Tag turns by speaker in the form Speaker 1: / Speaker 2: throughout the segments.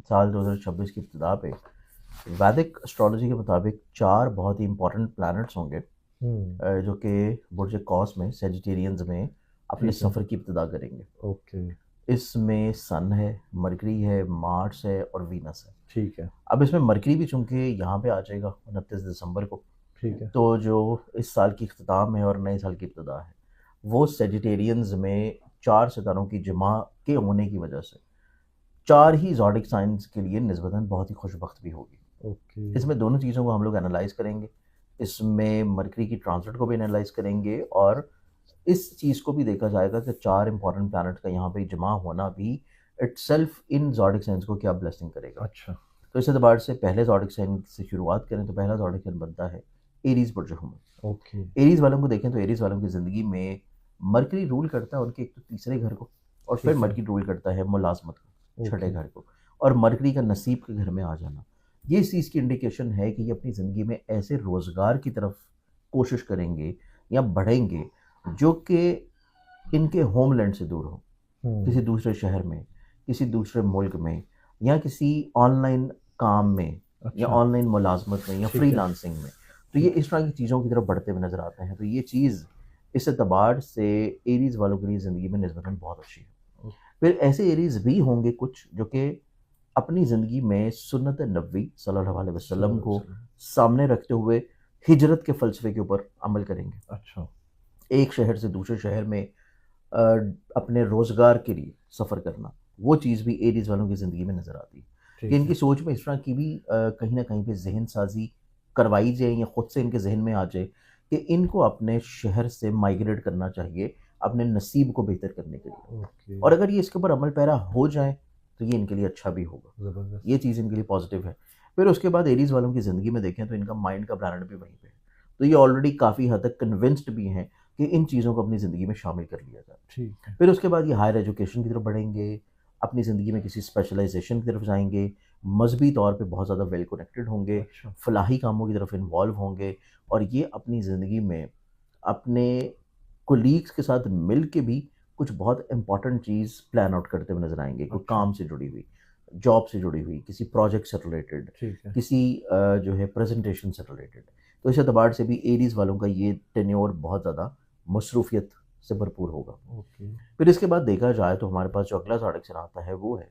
Speaker 1: साल 2026 की इब्तिदा पे वैदिक एस्ट्रोलॉजी के मुताबिक 4 बहुत ही इंपॉर्टेंट प्लैनेट्स होंगे जो कि बुर्ज कौस में सेजिटेरियंस में अपने
Speaker 2: ठीक है।
Speaker 1: सफ़र की इब्तिदा करेंगे।
Speaker 2: ओके।
Speaker 1: इसमें सन है, मरकरी है, मार्स है और वीनस है।
Speaker 2: ठीक है।
Speaker 1: अब इसमें मरकरी भी चूंकि यहाँ पे आ जाएगा 29 दिसंबर को,
Speaker 2: ठीक है।
Speaker 1: तो जो इस साल की इख्तिताम है और नए साल की इब्तिदा है वो सेजिटेरियंस में 4 सितारों की जमा के होने की वजह से 4 ही ज़ोडिक साइंस के लिए निस्बतन बहुत ही खुशबख्त भी होगी।
Speaker 2: ओके।
Speaker 1: इसमें दोनों चीज़ों को हम लोग एनालाइज करेंगे। इसमें मरकरी की ट्रांजिट को भी एनालाइज करेंगे और इस चीज़ को भी देखा जाएगा कि 4 इंपॉर्टेंट प्लैनेट्स का यहाँ पे जमा होना भी इटसेल्फ इन ज़ोडिक साइंस को क्या ब्लेसिंग करेगा।
Speaker 2: अच्छा।
Speaker 1: तो इस एतबार से पहले ज़ोडिक साइन से शुरुआत करें तो पहला ज़ोडिक साइन बनता है एरीज़ बुर्ज हुमल।
Speaker 2: ओके।
Speaker 1: एरीज़ वालों को देखें तो एरीज़ वालों की ज़िंदगी में मरकरी रूल करता है उनके एक तो तीसरे घर को, और फिर
Speaker 2: ठीक है।
Speaker 1: मरकरी रूल करता है मुलाजमत को, छठे
Speaker 2: ओके।
Speaker 1: घर को, और मरकरी का नसीब के घर में आ जाना ये इस चीज़ की इंडिकेशन है कि ये अपनी ज़िंदगी में ऐसे रोज़गार की तरफ कोशिश करेंगे या बढ़ेंगे जो कि इनके होमलैंड से दूर हो, किसी दूसरे शहर में, किसी दूसरे मुल्क में, या किसी ऑनलाइन काम में, या
Speaker 2: अच्छा।
Speaker 1: ऑनलाइन मुलाजमत में, या
Speaker 2: ठीक है।
Speaker 1: फ्रीलांसिंग में। तो ये
Speaker 2: ठीक है।
Speaker 1: इस तरह की चीज़ों की तरफ बढ़ते हुए नज़र आते हैं। तो ये चीज़ इस एतबार से एरीज़ वालों के लिए ज़िंदगी में निस्बतन बहुत अच्छी है।
Speaker 2: ओ-
Speaker 1: फिर ऐसे एरीज़ भी होंगे कुछ जो कि अपनी ज़िंदगी में सुन्नत नबी सल्लल्लाहु अलैहि वसल्लम
Speaker 2: सल्लल्लाहु अलैहि
Speaker 1: को
Speaker 2: वसल्लम।
Speaker 1: सामने रखते हुए हिजरत के फ़लसफ़े के ऊपर अमल करेंगे।
Speaker 2: अच्छा।
Speaker 1: एक शहर से दूसरे शहर में अ, अपने रोज़गार के लिए सफ़र करना, वो चीज़ भी एरीज़ वालों की ज़िंदगी में नज़र आती है कि
Speaker 2: ठीक
Speaker 1: इनकी
Speaker 2: है।
Speaker 1: सोच में इस तरह की भी कहीं न कहीं पे ज़हन साज़ी करवाई जाए या खुद से इनके ज़हन में आ जाए कि इनको अपने शहर से माइग्रेट करना चाहिए, अपने नसीब को बेहतर करने के लिए।
Speaker 2: ओके।
Speaker 1: और अगर ये इसके ऊपर अमल पैरा हो जाए, तो ये इनके लिए अच्छा भी होगा।
Speaker 2: ज़बरदस्त।
Speaker 1: ये चीज़ इनके लिए पॉज़िटिव है। फिर उसके बाद एरीज़ वालों की ज़िंदगी में देखें तो इनका माइंड का प्लैनेट भी वहीं पे है। तो ये ऑलरेडी काफ़ी हद तक कन्विंस्ड भी हैं कि इन चीज़ों को अपनी ज़िंदगी में शामिल कर लिया जाए।
Speaker 2: ठीक है।
Speaker 1: फिर उसके बाद ये हायर एजुकेशन की तरफ बढ़ेंगे, अपनी ज़िंदगी में किसी स्पेशलाइज़ेशन की तरफ जाएँगे, मज़हबी तौर पे बहुत ज़्यादा वेल कनेक्टेड होंगे,
Speaker 2: अच्छा।
Speaker 1: फलाही कामों की तरफ इन्वॉल्व होंगे, और ये अपनी ज़िंदगी में अपने कोलीग्स के साथ मिल के भी कुछ बहुत इम्पोर्टेंट चीज़ प्लान आउट करते हुए नज़र आएँगे। कोई
Speaker 2: अच्छा।
Speaker 1: काम से जुड़ी हुई, जॉब से जुड़ी हुई, किसी प्रोजेक्ट से रिलेटेड,
Speaker 2: ठीक है।
Speaker 1: किसी जो है प्रेज़ेंटेशन से रिलेटेड। तो इस एतबार से भी एरीज़ वालों का ये टेन्योर बहुत ज़्यादा मसरूफ़ियत से भरपूर होगा।
Speaker 2: ओके।
Speaker 1: फिर इसके बाद देखा जाए तो हमारे पास जो अगला ज़ोडिक आता है वो है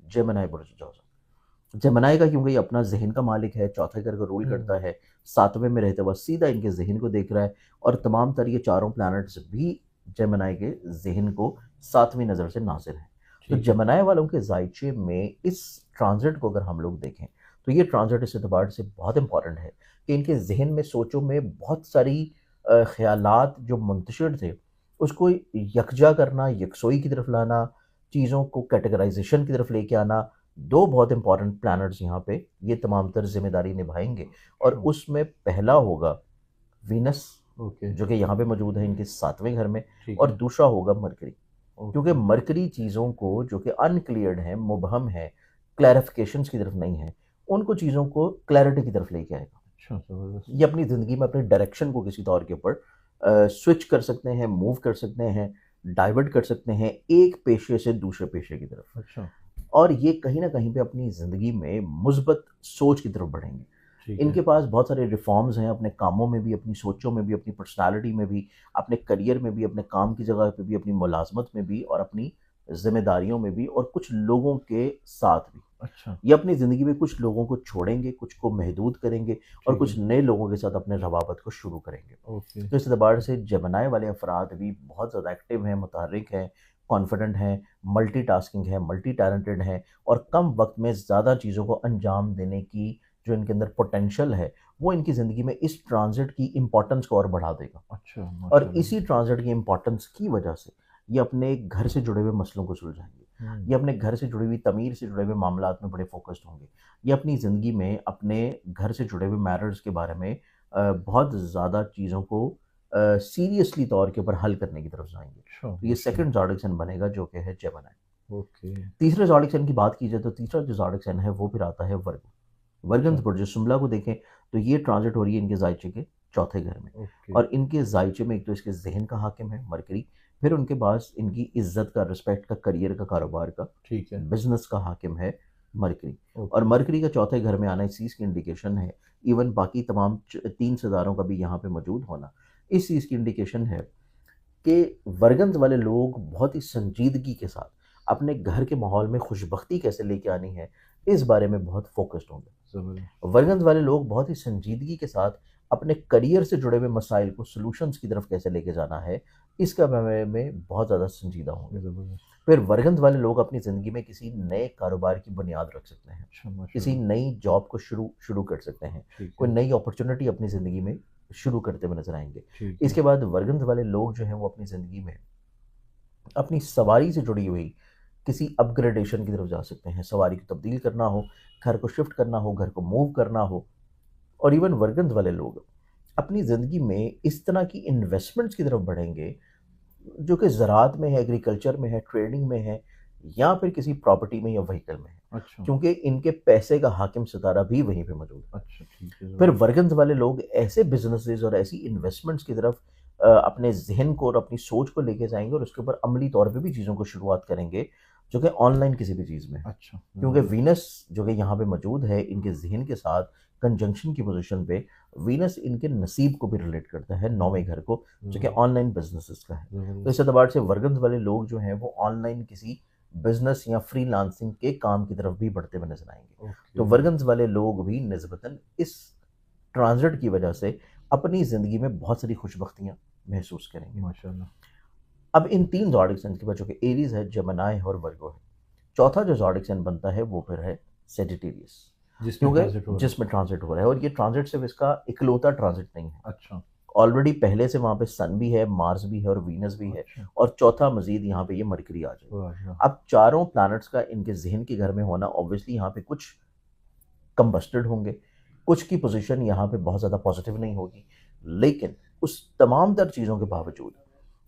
Speaker 1: जेमिनी बुर्ज जोज़ा। जेमिनी का क्योंकि ये अपना ज़हन का मालिक है, चौथे घर को रूल करता
Speaker 2: हुँ।
Speaker 1: है, 7वें में रहते हुए सीधा इनके ज़हन को देख रहा है, और तमाम तर ये चारों प्लैनेट्स भी जेमिनी के ज़हन को 7वीं नज़र से नाज़िर हैं। तो
Speaker 2: ठीक है।
Speaker 1: जेमिनी वालों के ज़ायचे में इस ट्रांज़िट को अगर हम लोग देखें, तो ये ट्रांज़िट इस एतबार से बहुत इम्पोर्टेंट है कि इनके ज़हन में, सोचों में बहुत सारी ख़यालात जो मुंतशिर थे, उसको यकजा करना, यकसोई की तरफ लाना, चीज़ों को कैटेगराइज़ेशन की तरफ लेके आना। 2 बहुत इंपॉर्टेंट प्लैनेट्स यहाँ पे ये तमाम तर ज़िम्मेदारी निभाएँगे, और
Speaker 2: अच्छा।
Speaker 1: उसमें पहला होगा वीनस,
Speaker 2: ओके।
Speaker 1: जो कि यहाँ पे मौजूद है इनके 7वें घर में,
Speaker 2: ठीक
Speaker 1: और
Speaker 2: है।
Speaker 1: दूसरा होगा मरकरी। क्योंकि
Speaker 2: ओके।
Speaker 1: मरकरी चीज़ों को जो कि अनक्लियर्ड हैं, मुबहम हैं, क्लैरिफ़िकेशंस की तरफ नहीं है, उनको चीज़ों को क्लैरिटी की तरफ लेके आएगा।
Speaker 2: अच्छा, ज़बरदस्त।
Speaker 1: ये अपनी ज़िंदगी में अपने डायरेक्शन को किसी तौर के ऊपर स्विच कर सकते हैं, मूव कर सकते हैं, डाइवर्ट कर सकते हैं एक पेशे से दूसरे पेशे की तरफ।
Speaker 2: अच्छा।
Speaker 1: और ये कहीं न कहीं पे अपनी ज़िंदगी में मुस्बत सोच की तरफ बढ़ेंगे।
Speaker 2: ठीक है।
Speaker 1: इनके पास बहुत सारे रिफ़ॉर्म्स हैं अपने कामों में भी, अपनी सोचों में भी, अपनी पर्सनैलिटी में भी, अपने करियर में भी, अपने काम की जगह पे भी, अपनी मुलाज़मत में भी, और अपनी ज़िम्मेदारियों में भी, और कुछ लोगों के साथ भी।
Speaker 2: अच्छा।
Speaker 1: ये अपनी ज़िंदगी में कुछ लोगों को छोड़ेंगे, कुछ को महदूद करेंगे, और
Speaker 2: ठीक
Speaker 1: कुछ
Speaker 2: है।
Speaker 1: नए लोगों के साथ अपने रवाबत को शुरू करेंगे।
Speaker 2: ओके।
Speaker 1: तो इस एतबार से जेमिनी वाले अफ़राद भी बहुत ज़्यादा एक्टिव हैं, मुतहर्रिक हैं, कॉन्फिडेंट हैं, मल्टीटास्किंग हैं, मल्टी टैलेंटेड हैं, और कम वक़्त में ज़्यादा चीज़ों को अंजाम देने की जो इनके अंदर पोटेंशियल है, वो इनकी ज़िंदगी में इस ट्रांज़िट की इम्पोर्टेंस को और बढ़ा देगा।
Speaker 2: अच्छा,
Speaker 1: और
Speaker 2: माशाल्लाह।
Speaker 1: इसी ट्रांज़िट की इम्पोर्टेंस की वजह से ये अपने घर से जुड़े हुए मसलों को सुलझाएँगे।
Speaker 2: हुँ।
Speaker 1: ये अपने घर से जुड़ी हुई तमीर से जुड़े हुए मामलात में बड़े फ़ोकस्ड होंगे। ये अपनी ज़िंदगी में अपने घर से जुड़े हुए मैटर्स के बारे में बहुत ज़्यादा चीज़ों को सीरियसली तौर के ऊपर हल करने की तरफ जाएँगे।
Speaker 2: अच्छा,
Speaker 1: तो ये
Speaker 2: माशाल्लाह।
Speaker 1: सेकंड ज़ोडिक साइन बनेगा जो कि है जेमिनी।
Speaker 2: ओके।
Speaker 1: तीसरे ज़ोडिक साइन की बात की जाए तो तीसरा जो ज़ोडिक साइन है वो फिर आता है वर्ग। वर्गंस
Speaker 2: अच्छा।
Speaker 1: बुर्ज शिमला को देखें तो ये ट्रांजिट हो रही है इनके ज़ायचे के चौथे घर में,
Speaker 2: ओके।
Speaker 1: और इनके ज़ायचे में एक तो इसके ज़हन का हाकिम है मरकरी, फिर उनके पास इनकी इज़्ज़त का, रिस्पेक्ट का, करियर का, कारोबार का,
Speaker 2: ठीक है।
Speaker 1: बिज़नेस का हाकिम है मरकरी।
Speaker 2: ओके।
Speaker 1: और मरकरी का चौथे घर में आना इस चीज़ की इंडिकेशन है, इवन बाकी तमाम 3 सितारों का भी यहाँ पे मौजूद होना इस चीज़ की इंडिकेशन है कि वर्गंज वाले लोग बहुत ही संजीदगी के साथ अपने घर के माहौल में खुशबख्ती कैसे लेके आनी है, इस बारे में बहुत फोकस्ड होंगे।
Speaker 2: ज़बरदस्त।
Speaker 1: वर्गंज वाले लोग बहुत ही संजीदगी के साथ अपने करियर से जुड़े हुए मसाइल को सॉल्यूशंस की तरफ कैसे लेके जाना है, इसका बारे में बहुत ज़्यादा संजीदा होंगे।
Speaker 2: ज़बरदस्त।
Speaker 1: फिर वर्गंज वाले लोग अपनी ज़िंदगी में किसी नए कारोबार की बुनियाद रख सकते हैं,
Speaker 2: अच्छा,
Speaker 1: किसी
Speaker 2: माशाल्लाह।
Speaker 1: नई जॉब को शुरू शुरू कर सकते हैं,
Speaker 2: ठीक
Speaker 1: कोई
Speaker 2: है।
Speaker 1: नई अपॉर्चुनिटी अपनी ज़िंदगी में शुरू करते हुए नजर आएंगे।
Speaker 2: ठीक है।
Speaker 1: इसके बाद वर्गंज वाले लोग जो हैं वो अपनी ज़िंदगी में अपनी सवारी से जुड़ी हुई किसी अपग्रेडेशन की तरफ जा सकते हैं। सवारी को तब्दील करना हो, घर को शिफ्ट करना हो, घर को मूव करना हो। और इवन वर्गंज वाले लोग अपनी ज़िंदगी में इस तरह की इन्वेस्टमेंट्स की तरफ बढ़ेंगे जो कि ज़राअत में है, एग्रीकल्चर में है, ट्रेडिंग में है, या फिर किसी प्रॉपर्टी में या व्हीकल में है,
Speaker 2: अच्छा।
Speaker 1: क्योंकि इनके पैसे का हाकिम सितारा भी वहीं पे मौजूद है।
Speaker 2: अच्छा, ठीक है।
Speaker 1: फिर
Speaker 2: ज़बरदस्त।
Speaker 1: वर्गंज वाले लोग ऐसे बिजनेसेस और ऐसी इन्वेस्टमेंट्स की तरफ अपने जहन को और अपनी सोच को लेके जाएंगे और उसके ऊपर अमली तौर पे भी चीज़ों को शुरुआत करेंगे, जो कि ऑनलाइन किसी भी चीज़ में है।
Speaker 2: अच्छा,
Speaker 1: क्योंकि
Speaker 2: ज़बरदस्त।
Speaker 1: वीनस जो कि यहाँ पे मौजूद है इनके जहन के साथ कंजंक्शन की पोजीशन पे, वीनस इनके नसीब को भी रिलेट करता है, नौवें घर को, जो कि
Speaker 2: ज़बरदस्त।
Speaker 1: ऑनलाइन बिजनेसेस का है। तो इस
Speaker 2: ज़बरदस्त।
Speaker 1: एतबार से वर्गंज वाले लोग जो हैं वो ऑनलाइन किसी बिजनेस या फ्रीलांसिंग के काम की तरफ भी बढ़ते हुए नजर आएंगे। तो
Speaker 2: ओके।
Speaker 1: वर्गंज वाले लोग भी निस्बतन इस ट्रांजिट की वजह से अपनी ज़िंदगी में बहुत सारी खुशबख्तियाँ महसूस करेंगे।
Speaker 2: माशाल्लाह।
Speaker 1: अब इन 3 ज़ोडिक साइन के बाद जो कि एरीज़ है, जेमिनी है और वर्गो है, चौथा जो ज़ोडिक साइन बनता है वो फिर है सेजिटेरियस,
Speaker 2: जिसमें ट्रांज़िट
Speaker 1: क्योंकि
Speaker 2: हो रहा है।
Speaker 1: जिसमें ट्रांजिट हो रहा है। और ये ट्रांजिट सिर्फ इसका इकलौता ट्रांजिट नहीं है,
Speaker 2: अच्छा।
Speaker 1: ऑलरेडी पहले से वहाँ पे सन भी है, मार्स भी है और वीनस भी है,
Speaker 2: अच्छा।
Speaker 1: और चौथा मज़ीद यहाँ पे ये मरकरी आ जाएगा।
Speaker 2: वाह, वाह!
Speaker 1: अब चारों प्लैनेट्स का इनके ज़हन के घर में होना ऑब्वियसली यहाँ पे कुछ कंबस्टेड होंगे, कुछ की पोजीशन यहाँ पे बहुत ज़्यादा पॉजिटिव नहीं होगी, लेकिन उस तमाम तर चीज़ों के बावजूद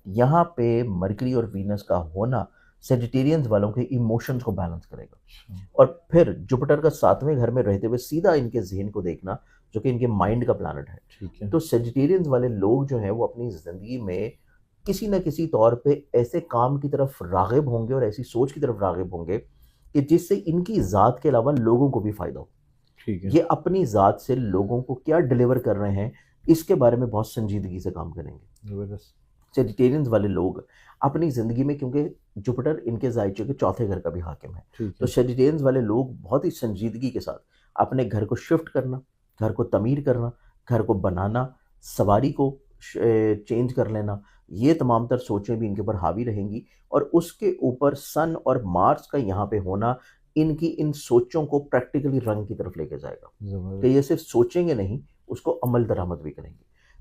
Speaker 1: यहाँ पे मरकरी और वीनस का होना सेजिटेरियंस वालों के इमोशंस को बैलेंस करेगा।
Speaker 2: अच्छा।
Speaker 1: और फिर जुपिटर का 7वें घर में रहते हुए सीधा इनके ज़हन को देखना, जो कि इनके माइंड का प्लैनेट है।
Speaker 2: ठीक है।
Speaker 1: तो सेजिटेरियंस वाले लोग जो हैं वो अपनी ज़िंदगी में किसी न किसी तौर पे ऐसे काम की तरफ राग़िब होंगे और ऐसी सोच की तरफ राग़िब होंगे कि जिससे इनकी ज़ात के अलावा लोगों को भी फ़ायदा हो।
Speaker 2: ठीक है।
Speaker 1: ये अपनी ज़ात से लोगों को क्या डिलीवर कर रहे हैं, इसके बारे में बहुत संजीदगी से काम करेंगे।
Speaker 2: ज़बरदस्त।
Speaker 1: सेजिटेरियंस वाले लोग अपनी ज़िंदगी में, क्योंकि जुपिटर इनके ज़ायचे के चौथे घर का भी हाकिम है,
Speaker 2: ठीक
Speaker 1: तो
Speaker 2: है।
Speaker 1: सेजिटेरियंस वाले लोग बहुत ही संजीदगी के साथ अपने घर को शिफ्ट करना, घर को तमीर करना, घर को बनाना, सवारी को चेंज कर लेना, ये तमाम तर सोचें भी इनके ऊपर हावी रहेंगी। और उसके ऊपर सन और मार्स का यहाँ पे होना इनकी इन सोचों को प्रैक्टिकली रंग की तरफ लेके जाएगा कि
Speaker 2: ज़बरदस्त।
Speaker 1: ये सिर्फ सोचेंगे नहीं, उसको अमल दरामद भी करेंगे।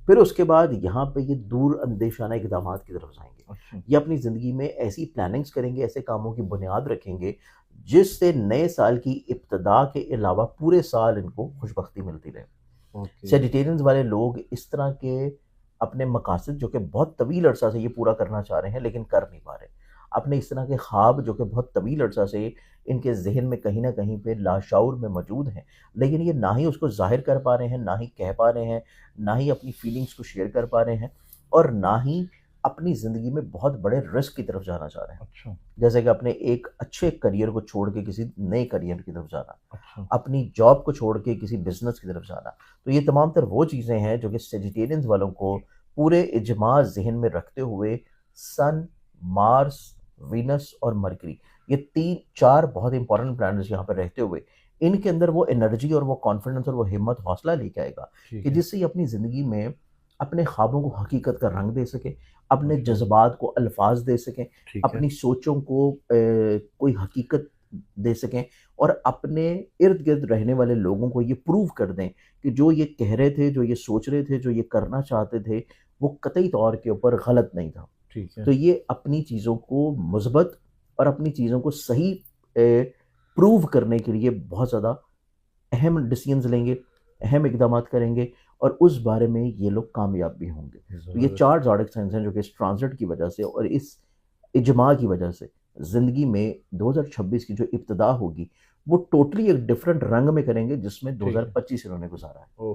Speaker 1: फिर उसके बाद यहाँ पे ये दूर अंदेशाना इक़दामात की तरफ जाएंगे।
Speaker 2: अच्छा।
Speaker 1: ये अपनी ज़िंदगी में ऐसी प्लानिंग्स करेंगे, ऐसे कामों की बुनियाद रखेंगे जिससे नए साल की इब्तिदा के अलावा पूरे साल इनको खुशबख्ती मिलती रहे।
Speaker 2: ओके।
Speaker 1: सेजिटेरियंस वाले लोग इस तरह के अपने मकासद जो कि बहुत तवील अरसा से ये पूरा करना चाह रहे हैं लेकिन कर नहीं पा रहे, अपने इस तरह के ख्वाब जो कि बहुत तवील अरसा से इनके जहन में कहीं ना कहीं पे लाशऊर में मौजूद हैं, लेकिन ये ना ही उसको जाहिर कर पा रहे हैं, ना ही कह पा रहे हैं, ना ही अपनी फीलिंग्स को शेयर कर पा रहे हैं, और ना ही अपनी ज़िंदगी में बहुत बड़े रिस्क की तरफ जाना चाह रहे हैं।
Speaker 2: अच्छा।
Speaker 1: जैसे कि अपने एक अच्छे करियर को छोड़ के किसी नए करियर की तरफ जाना,
Speaker 2: अच्छा।
Speaker 1: अपनी जॉब को छोड़ के किसी बिजनेस की तरफ जाना। तो ये तमाम तर वो चीज़ें हैं जो कि सेजिटेरियंस वालों को पूरे इजमा जहन में रखते हुए सन, मार्स, वीनस और मरकरी, ये 3-4 बहुत इंपॉर्टेंट प्लैनेट्स यहाँ पर रहते हुए इनके अंदर वो एनर्जी और वो कॉन्फिडेंस और वो हिम्मत हौसला लेके आएगा
Speaker 2: ठीक
Speaker 1: कि
Speaker 2: है।
Speaker 1: जिससे ये अपनी ज़िंदगी में अपने ख्वाबों को हकीकत का रंग दे सके, अपने
Speaker 2: अच्छा।
Speaker 1: जज्बात को अल्फाज दे सकें,
Speaker 2: ठीक है।
Speaker 1: अपनी सोचों को कोई हकीकत दे सकें, और अपने इर्द गिर्द रहने वाले लोगों को ये प्रूव कर दें कि जो ये कह रहे थे, जो ये सोच रहे थे, जो ये करना चाहते थे, वो कतई तौर के ऊपर गलत नहीं था।
Speaker 2: ठीक है।
Speaker 1: तो ये अपनी चीज़ों को मुस्बत और अपनी चीज़ों को सही प्रूव करने के लिए बहुत ज़्यादा अहम डिसीजंस लेंगे, अहम इकदामात करेंगे, और उस बारे में ये लोग कामयाब भी होंगे। तो ये
Speaker 2: ज़बरदस्त।
Speaker 1: 4 ज़ोडिक साइंस हैं जो कि इस ट्रांजिट की वजह से और इस इजमा की वजह से ज़िंदगी में 2026 की जो इब्तिदा होगी वो टोटली एक डिफरेंट रंग में करेंगे जिसमें
Speaker 2: ठीक है।
Speaker 1: 2025 इन्होंने गुजारा है।
Speaker 2: ओ